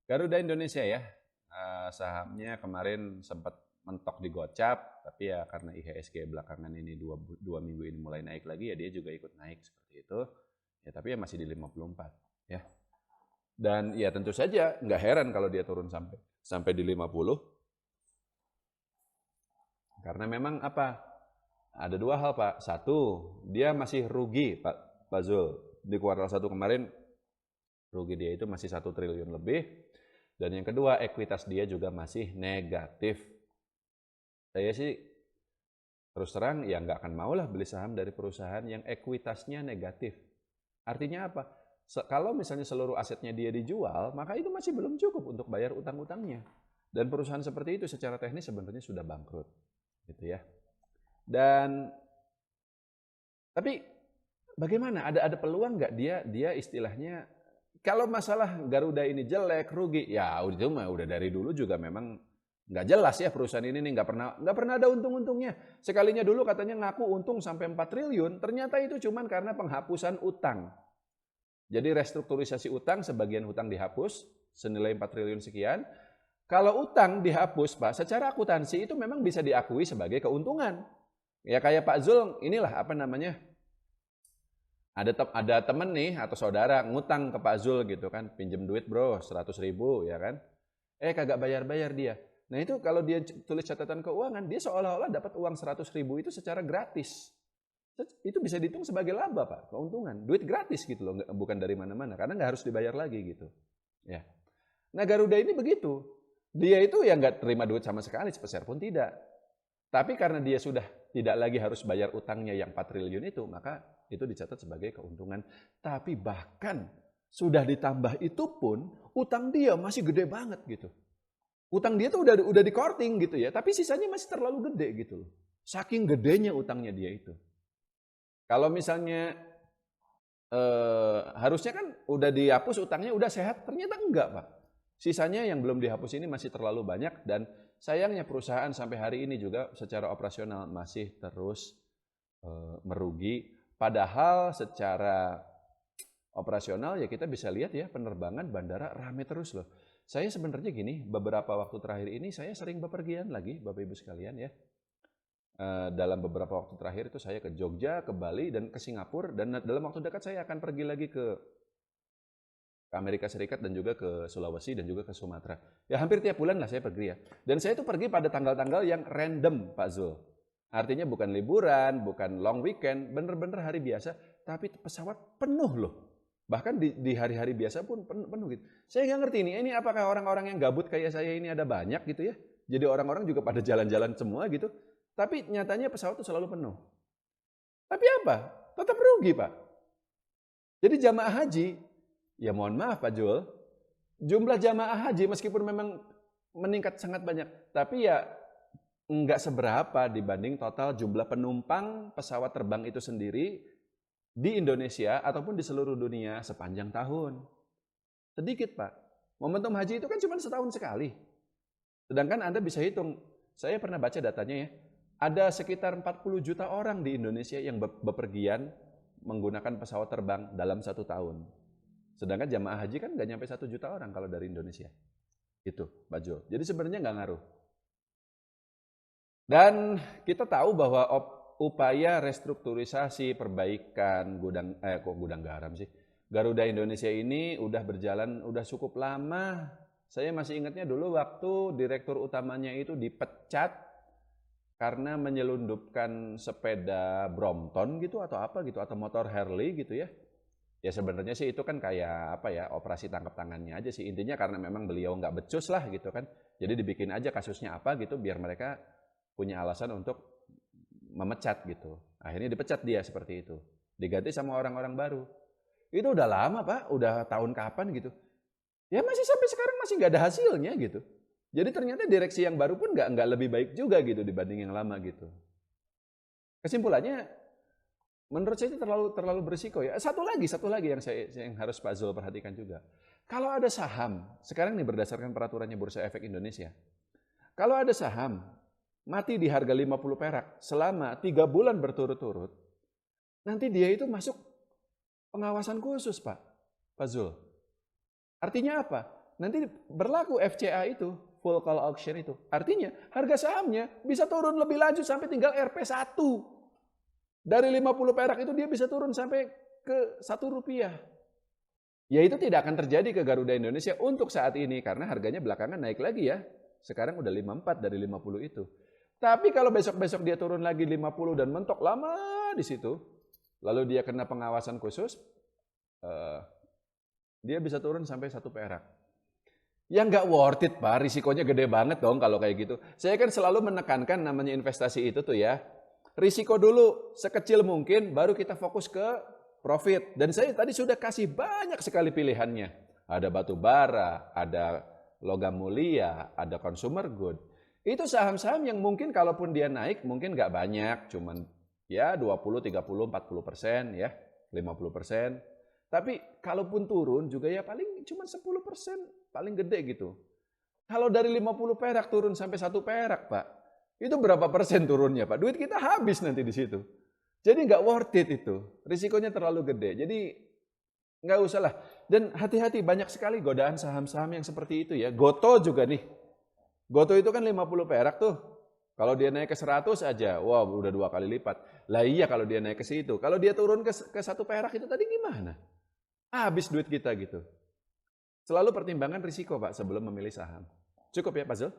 Garuda Indonesia ya, sahamnya kemarin sempat mentok di Gocap, tapi ya karena IHSG belakangan ini dua minggu ini mulai naik lagi ya dia juga ikut naik seperti itu. Ya tapi ya masih di 54 ya. Dan ya tentu saja nggak heran kalau dia turun sampai di 50. Karena memang apa? Ada dua hal Pak. Satu, dia masih rugi Pak Zul. Di kuartal 1 kemarin rugi dia itu masih 1 triliun lebih. Dan yang kedua, ekuitas dia juga masih negatif. Saya sih terus terang ya nggak akan maulah beli saham dari perusahaan yang ekuitasnya negatif. Artinya apa? Kalau misalnya seluruh asetnya dia dijual, maka itu masih belum cukup untuk bayar utang-utangnya. Dan perusahaan seperti itu secara teknis sebenarnya sudah bangkrut, gitu ya. Dan tapi bagaimana? Ada peluang nggak dia istilahnya kalau masalah Garuda ini jelek, rugi, ya itu mah udah dari dulu juga memang nggak jelas ya perusahaan ini nih nggak pernah ada untung-untungnya. Sekalinya dulu katanya ngaku untung sampai 4 triliun, ternyata itu cuman karena penghapusan utang. Jadi restrukturisasi utang, sebagian hutang dihapus senilai 4 triliun sekian. Kalau utang dihapus, Pak, secara akuntansi itu memang bisa diakui sebagai keuntungan. Ya kayak Pak Zul, inilah apa namanya? Ada temen nih atau saudara ngutang ke Pak Zul gitu kan, pinjem duit bro 100.000 ya kan. Kagak bayar-bayar dia. Nah itu kalau dia tulis catatan keuangan, dia seolah-olah dapat uang 100.000 itu secara gratis. Itu bisa dihitung sebagai laba Pak, keuntungan. Duit gratis gitu loh, bukan dari mana-mana, karena nggak harus dibayar lagi gitu. Ya. Nah Garuda ini begitu. Dia itu ya nggak terima duit sama sekali, sepeser pun tidak. Tapi karena dia sudah tidak lagi harus bayar utangnya yang 4 triliun itu, maka itu dicatat sebagai keuntungan. Tapi bahkan sudah ditambah itu pun, utang dia masih gede banget gitu. Utang dia tuh udah di korting gitu ya, tapi sisanya masih terlalu gede gitu loh. Saking gedenya utangnya dia itu. Kalau misalnya harusnya kan udah dihapus utangnya, udah sehat, ternyata enggak Pak. Sisanya yang belum dihapus ini masih terlalu banyak dan sayangnya perusahaan sampai hari ini juga secara operasional masih terus merugi. Padahal secara operasional ya kita bisa lihat ya penerbangan bandara rame terus loh. Saya sebenarnya gini, beberapa waktu terakhir ini saya sering bepergian lagi Bapak Ibu sekalian ya. Dalam beberapa waktu terakhir itu saya ke Jogja, ke Bali, dan ke Singapura, dan dalam waktu dekat saya akan pergi lagi ke Amerika Serikat dan juga ke Sulawesi dan juga ke Sumatera. Ya hampir tiap bulan lah saya pergi ya. Dan saya itu pergi pada tanggal-tanggal yang random Pak Zul. Artinya bukan liburan, bukan long weekend, bener-bener hari biasa, tapi pesawat penuh loh. Bahkan di hari-hari biasa pun penuh gitu. Saya nggak ngerti ini apakah orang-orang yang gabut kayak saya ini ada banyak gitu ya. Jadi orang-orang juga pada jalan-jalan semua gitu. Tapi nyatanya pesawat itu selalu penuh. Tapi apa? Tetap rugi Pak. Jadi jamaah haji, ya mohon maaf Pak Jul, jumlah jamaah haji meskipun memang meningkat sangat banyak, tapi ya enggak seberapa dibanding total jumlah penumpang pesawat terbang itu sendiri di Indonesia ataupun di seluruh dunia sepanjang tahun. Sedikit Pak. Momentum haji itu kan cuma setahun sekali. Sedangkan Anda bisa hitung, saya pernah baca datanya ya, ada sekitar 40 juta orang di Indonesia yang bepergian menggunakan pesawat terbang dalam 1 tahun. Sedangkan jamaah haji kan nggak nyampe 1 juta orang kalau dari Indonesia. Itu, Pak Jul. Jadi sebenarnya nggak ngaruh. Dan kita tahu bahwa upaya restrukturisasi perbaikan gudang garam sih. Garuda Indonesia ini udah berjalan udah cukup lama. Saya masih ingatnya dulu waktu direktur utamanya itu dipecat karena menyelundupkan sepeda Brompton gitu atau apa gitu atau motor Harley gitu ya. Ya sebenarnya sih itu kan kayak apa ya, operasi tangkap tangannya aja sih. Intinya karena memang beliau nggak becus lah gitu kan. Jadi dibikin aja kasusnya apa gitu biar mereka punya alasan untuk memecat gitu. Akhirnya dipecat dia seperti itu. Diganti sama orang-orang baru. Itu udah lama Pak, udah tahun kapan gitu. Ya masih sampai sekarang masih nggak ada hasilnya gitu. Jadi ternyata direksi yang baru pun nggak lebih baik juga gitu dibanding yang lama gitu. Kesimpulannya, menurut saya itu terlalu berisiko ya. Satu lagi yang harus Pak Zul perhatikan juga. Kalau ada saham, sekarang nih berdasarkan peraturannya Bursa Efek Indonesia, kalau ada saham mati di harga 50 perak selama 3 bulan berturut-turut, nanti dia itu masuk pengawasan khusus Pak Zul. Artinya apa? nanti berlaku FCA itu, full call auction itu. Artinya harga sahamnya bisa turun lebih lanjut sampai tinggal Rp1. Dari 50 perak itu dia bisa turun sampai ke Rp1. Ya itu tidak akan terjadi ke Garuda Indonesia untuk saat ini karena harganya belakangan naik lagi ya. Sekarang udah 54 dari 50 itu. Tapi kalau besok-besok dia turun lagi 50 dan mentok lama di situ, lalu dia kena pengawasan khusus, dia bisa turun sampai 1 perak. Ya nggak worth it, Pak. Risikonya gede banget dong kalau kayak gitu. Saya kan selalu menekankan namanya investasi itu tuh ya. Risiko dulu sekecil mungkin, baru kita fokus ke profit. Dan saya tadi sudah kasih banyak sekali pilihannya. Ada batu bara, ada logam mulia, ada consumer good. Itu saham-saham yang mungkin kalaupun dia naik mungkin nggak banyak, cuman ya 20, 30, 40% ya, 50%. Tapi kalaupun turun juga ya paling cuma 10%, paling gede gitu. Kalau dari 50 perak turun sampai 1 perak, Pak, itu berapa persen turunnya, Pak? Duit kita habis nanti di situ. Jadi nggak worth it itu, risikonya terlalu gede. Jadi nggak usah lah. Dan hati-hati, banyak sekali godaan saham-saham yang seperti itu ya. Goto juga nih. Goto itu kan 50 perak tuh. Kalau dia naik ke 100 aja, wow udah 2 kali lipat. Lah iya kalau dia naik ke situ. Kalau dia turun ke 1 perak itu tadi gimana? Habis duit kita gitu. Selalu pertimbangan risiko Pak sebelum memilih saham. Cukup ya Pak Zul?